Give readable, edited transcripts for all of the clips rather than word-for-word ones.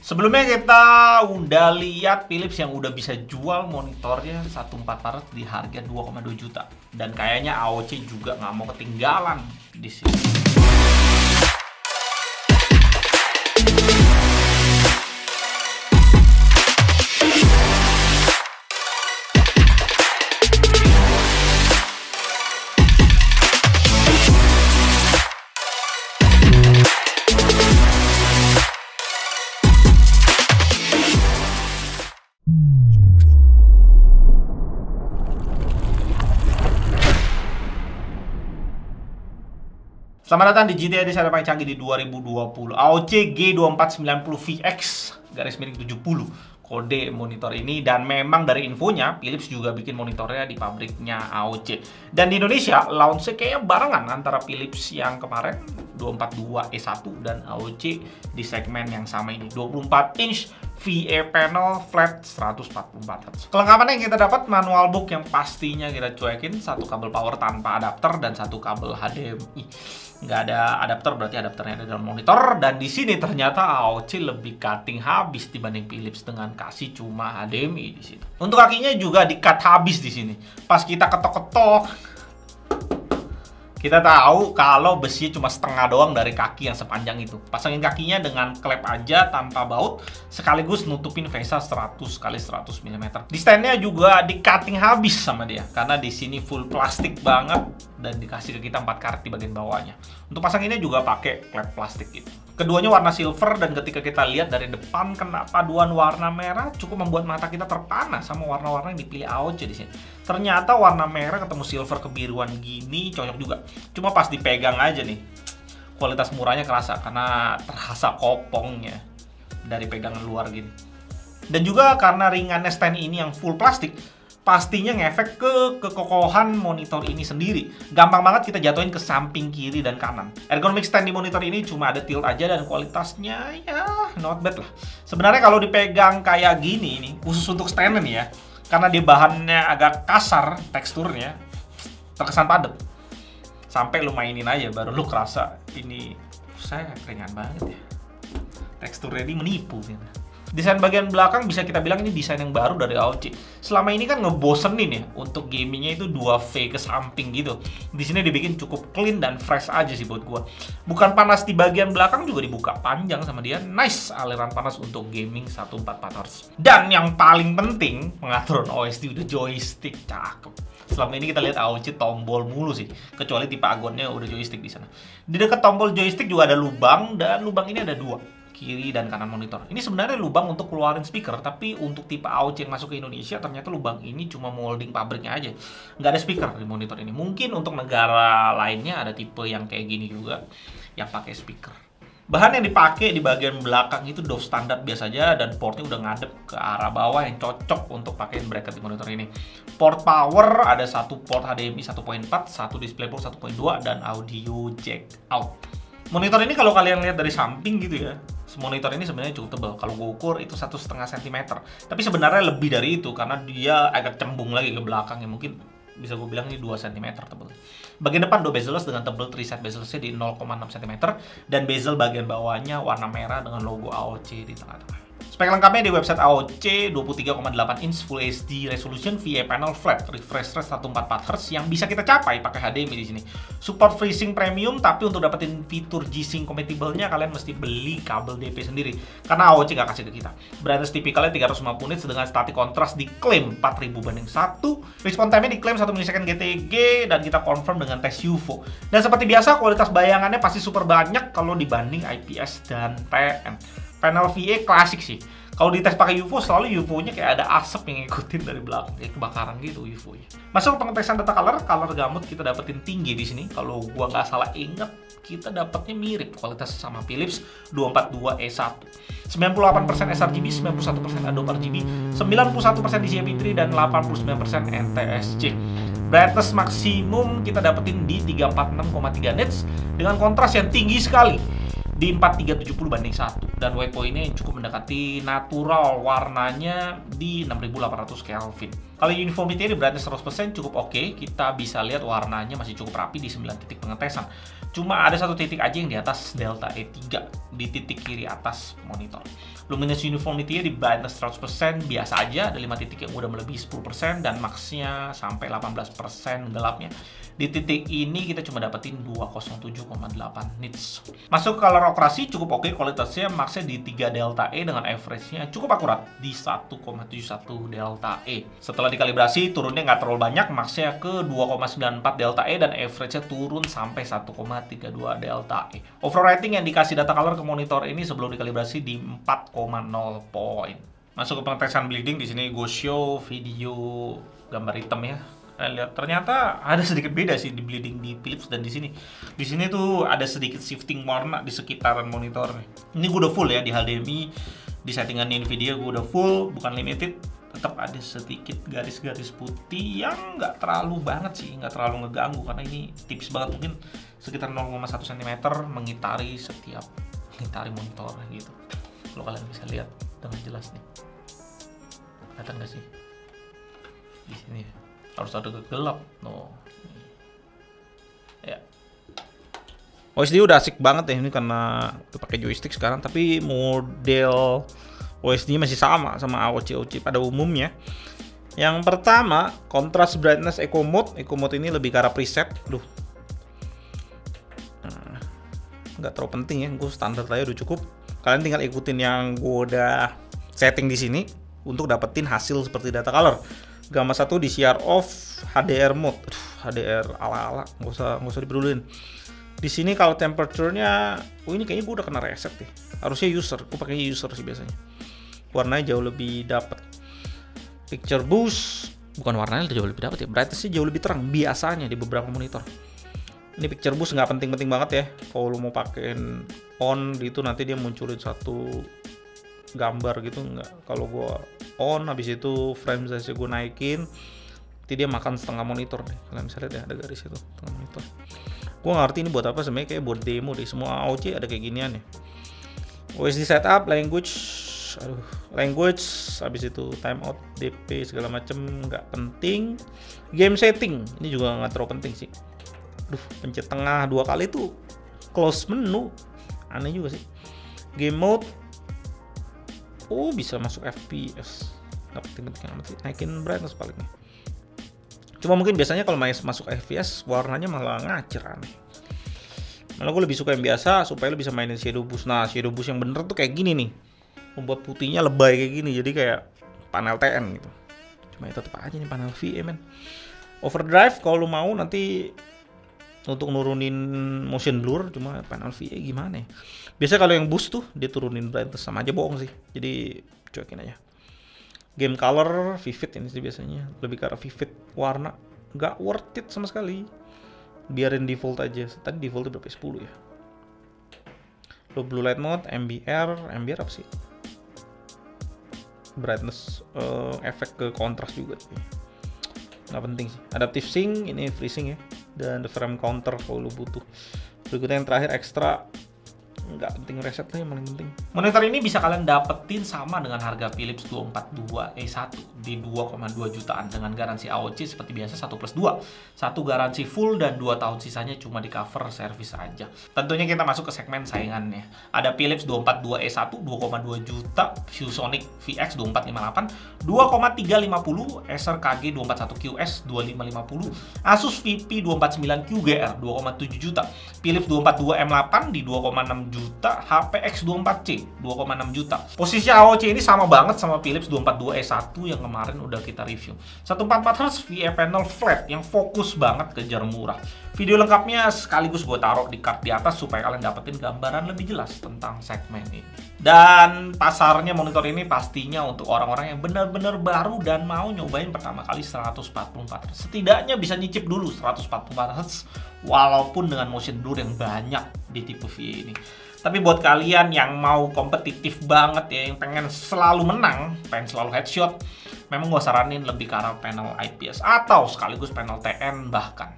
Sebelumnya kita udah lihat Philips yang udah bisa jual monitornya 1400 di harga 2,2 juta. Dan kayaknya AOC juga nggak mau ketinggalan di sini. Selamat datang di GTA Desainer paling canggih di 2020. AOC G2490VX garis miring 70 kode monitor ini, dan memang dari infonya Philips juga bikin monitornya di pabriknya AOC. Dan di Indonesia launch-nya kayaknya barengan antara Philips yang kemarin 242E1 dan AOC di segmen yang sama ini 24 inch VA panel flat 144Hz. Kelengkapannya yang kita dapat manual book yang pastinya kita cuekin, satu kabel power tanpa adapter dan satu kabel HDMI. Nggak ada adapter, berarti adapternya ada dalam monitor. Dan di sini ternyata AOC lebih cutting habis dibanding Philips dengan kasih cuma HDMI di situ. Untuk kakinya juga di-cut habis di sini. Pas kita ketok-ketok, kita tahu kalau besinya cuma setengah doang dari kaki yang sepanjang itu. Pasangin kakinya dengan klep aja tanpa baut, sekaligus nutupin VESA 100x100 mm. Di standnya juga di cutting habis sama dia, karena di sini full plastik banget dan dikasih ke kita 4 karet di bagian bawahnya. Untuk pasanginnya juga pakai klep plastik gitu. Keduanya warna silver, dan ketika kita lihat dari depan kena paduan warna merah cukup membuat mata kita terpana sama warna-warna yang dipilih AOC di sini. Ternyata warna merah ketemu silver kebiruan gini cocok juga. Cuma pas dipegang aja nih, kualitas murahnya kerasa karena terasa kopongnya dari pegangan luar gini. Dan juga karena ringannya stand ini yang full plastik, pastinya ngefek ke kekokohan monitor ini sendiri. Gampang banget kita jatuhin ke samping kiri dan kanan. Ergonomic stand di monitor ini cuma ada tilt aja dan kualitasnya ya not bad lah. Sebenarnya kalau dipegang kayak gini nih, khusus untuk stand nih ya, karena dia bahannya agak kasar teksturnya, terkesan padat. Sampai lu mainin aja baru lu kerasa ini saya ringan banget ya. Teksturnya ini menipu gitu. Desain bagian belakang bisa kita bilang ini desain yang baru dari AOC. Selama ini kan ngebosenin ya, untuk gamingnya itu 2V ke samping gitu. Di sini dibikin cukup clean dan fresh aja sih buat gua. Bukan panas di bagian belakang juga dibuka panjang sama dia. Nice aliran panas untuk gaming 144Hz. Dan yang paling penting, pengaturan OSD udah joystick, cakep. Selama ini kita lihat AOC tombol mulu sih, kecuali tipe Agonnya udah joystick di sana. Di dekat tombol joystick juga ada lubang, dan lubang ini ada 2. Kiri dan kanan monitor. Ini sebenarnya lubang untuk keluarin speaker, tapi untuk tipe AOC yang masuk ke Indonesia ternyata lubang ini cuma molding pabriknya aja. Nggak ada speaker di monitor ini. Mungkin untuk negara lainnya ada tipe yang kayak gini juga yang pakai speaker. Bahan yang dipakai di bagian belakang itu Dove standar biasa aja, dan portnya udah ngadep ke arah bawah yang cocok untuk pakein bracket di monitor ini. Port power ada satu port HDMI 1.4, satu DisplayPort 1.2, dan audio jack out. Monitor ini kalau kalian lihat dari samping gitu ya, monitor ini sebenarnya cukup tebal. Kalau gue ukur itu 1,5 cm. Tapi sebenarnya lebih dari itu karena dia agak cembung lagi ke belakang, yang mungkin bisa gue bilang ini 2 cm tebal. Bagian depan 2 bezels dengan tebal 3 set bezelsnya di 0,6 cm, dan bezel bagian bawahnya warna merah dengan logo AOC di tengah-tengah. Spek lengkapnya di website AOC, 23,8 inch Full HD resolution VA panel flat, refresh rate 144Hz yang bisa kita capai pakai HDMI di sini. Support FreeSync premium, tapi untuk dapetin fitur G-Sync compatible-nya kalian mesti beli kabel DP sendiri karena AOC nggak kasih ke kita. Brightness tipikalnya 350 nits dengan static contrast diklaim 4000 banding 1. Response time-nya diklaim 1 milisecond GTG, dan kita confirm dengan tes UFO. Dan seperti biasa kualitas bayangannya pasti super banyak kalau dibanding IPS dan TN. Panel VA klasik sih. Kalau dites pakai UFO, selalu UFO-nya kayak ada asap yang ngikutin dari belakang, kayak kebakaran gitu UFO-nya. Masuk pengetesan data color gamut kita dapetin tinggi di sini. Kalau gua nggak salah inget, kita dapetnya mirip kualitas sama Philips 242E1. 98% sRGB, 91% Adobe RGB, 91% DCI-P3, dan 89% NTSC. Brightness maksimum kita dapetin di 346,3 nits dengan kontras yang tinggi sekali di 4370 banding 1, dan white point-nya yang cukup mendekati natural, warnanya di 6800 Kelvin. Kalau uniformity di brightness 100% cukup oke. Kita bisa lihat warnanya masih cukup rapi di 9 titik pengetesan. Cuma ada satu titik aja yang di atas delta E3 di titik kiri atas monitor. Luminous uniformity di brightness 100% biasa aja, ada 5 titik yang udah melebihi 10% dan max-nya sampai 18% gelapnya. Di titik ini kita cuma dapetin 207,8 nits. Masuk ke color operasi cukup oke, kualitasnya max-nya di 3 delta E dengan average-nya cukup akurat di 1,71 delta E. Setelah dikalibrasi turunnya nggak terlalu banyak, max-nya ke 2,94 delta E dan average-nya turun sampai 1,32 delta E. Overall rating yang dikasih data color ke monitor ini sebelum dikalibrasi di 4,0 poin. Masuk ke pengetesan bleeding, di sini gue show video gambar hitam ya. Lihat, ternyata ada sedikit beda sih di bleeding di Philips dan di sini. Di sini tuh ada sedikit shifting warna di sekitaran monitor. Ini gue udah full ya di HDMI, di settingan Nvidia gue udah full, bukan limited. Tetap ada sedikit garis-garis putih yang nggak terlalu banget sih, nggak terlalu ngeganggu karena ini tipis banget, mungkin sekitar 0,1 cm mengitari monitor gitu. Kalau kalian bisa lihat dengan jelas nih, kelihatan nggak sih di sini ya? Harus ada gelap, no. Ya. OSD udah asik banget ya ini karena udah pakai joystick sekarang, tapi model OSD masih sama AOC pada umumnya. Yang pertama, contrast brightness eco mode. Eco mode ini lebih ke arah preset. Nggak terlalu penting ya, gue standar aja udah cukup. Kalian tinggal ikutin yang gue udah setting di sini untuk dapetin hasil seperti data color. Gamma 1 di CR off, HDR mode. HDR ala-ala, nggak usah diperluin. Di sini kalau temperature-nya, ini kayaknya gue udah kena reset deh. Harusnya user, gue pakai user sih biasanya. Warnanya jauh lebih dapet. Picture boost, bukan warnanya jauh lebih dapet ya. Brightness-nya jauh lebih terang biasanya di beberapa monitor. Ini picture boost nggak penting-penting banget ya. Kalau lu mau pakein on gitu nanti dia munculin satu gambar gitu, nggak. Kalau gua on habis itu frame size gue naikin, nanti dia makan setengah monitor deh. Kalian bisa lihat ya, ada garis itu setengah monitor. Gua ngerti ini buat apa, sebenarnya kayak buat demo deh. Semua AOC ada kayak ginian ya. OSD setup, language, habis itu timeout, DP segala macem nggak penting. Game setting ini juga nggak terlalu penting sih. Pencet tengah 2 kali tuh close menu, aneh juga sih. Game mode, bisa masuk FPS, nggak penting-penting amat sih. Naikin brightness palingnya. Cuma mungkin biasanya kalau masuk FPS warnanya malah ngacir, aneh. Malah gue lebih suka yang biasa supaya lo bisa mainin shadow boost. Nah, shadow boost yang bener tuh kayak gini nih, membuat putihnya lebay kayak gini, jadi kayak panel TN gitu. Cuma itu tetap aja nih panel VA men. Overdrive kalau lo mau nanti untuk nurunin motion blur, cuma panel VA gimana ya. Biasanya kalau yang boost tuh dia turunin brightness, sama aja bohong sih. Jadi cuekin aja. Game color vivid ini sih biasanya, lebih ke arah vivid warna, nggak worth it sama sekali. Biarin default aja. Tadi defaultnya berapa? 10 ya. Low blue light mode, MBR apa sih? Brightness, efek ke kontras juga tapi nggak penting sih. Adaptive sync, ini FreeSync ya, dan the frame counter kalau lu butuh. Berikutnya yang terakhir ekstra, nggak penting, reset lah yang paling penting. Monitor ini bisa kalian dapetin sama dengan harga Philips 242E1 di 2,2 jutaan dengan garansi AOC seperti biasa 1+2. 1 garansi full dan 2 tahun sisanya cuma di cover service aja. Tentunya kita masuk ke segmen saingannya. Ada Philips 242E1 2,2 juta, ViewSonic VX 2458 2,350, Acer KG 241QS 2550, Asus VP 249QGR 2,7 juta, Philips 242M8 di 2,6 juta, HP X24C 2,6 juta. Posisi AOC ini sama banget sama Philips 242E1 yang kemarin udah kita review. 144Hz VA panel flat yang fokus banget kejar murah. Video lengkapnya sekaligus gue taruh di card di atas supaya kalian dapetin gambaran lebih jelas tentang segmen ini. Dan pasarnya monitor ini pastinya untuk orang-orang yang benar-benar baru dan mau nyobain pertama kali 144Hz. Setidaknya bisa nyicip dulu 144Hz walaupun dengan motion blur yang banyak di tipe VA ini. Tapi buat kalian yang mau kompetitif banget ya, yang pengen selalu menang, pengen selalu headshot, memang gue saranin lebih ke arah panel IPS atau sekaligus panel TN bahkan,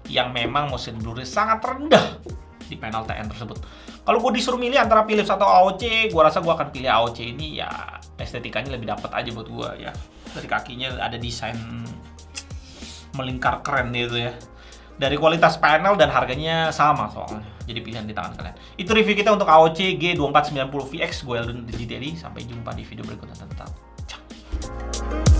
yang memang motion blur-nya sangat rendah di panel TN tersebut. Kalau gue disuruh milih antara Philips atau AOC, gue rasa gue akan pilih AOC ini. Ya estetikanya lebih dapat aja buat gue ya. Dari kakinya ada desain melingkar keren gitu ya. Dari kualitas panel dan harganya sama soalnya. Jadi pilihan di tangan kalian. Itu review kita untuk AOC G2490 VX. Gue Eldon di GTD. Sampai jumpa di video berikutnya. Tetap ciao.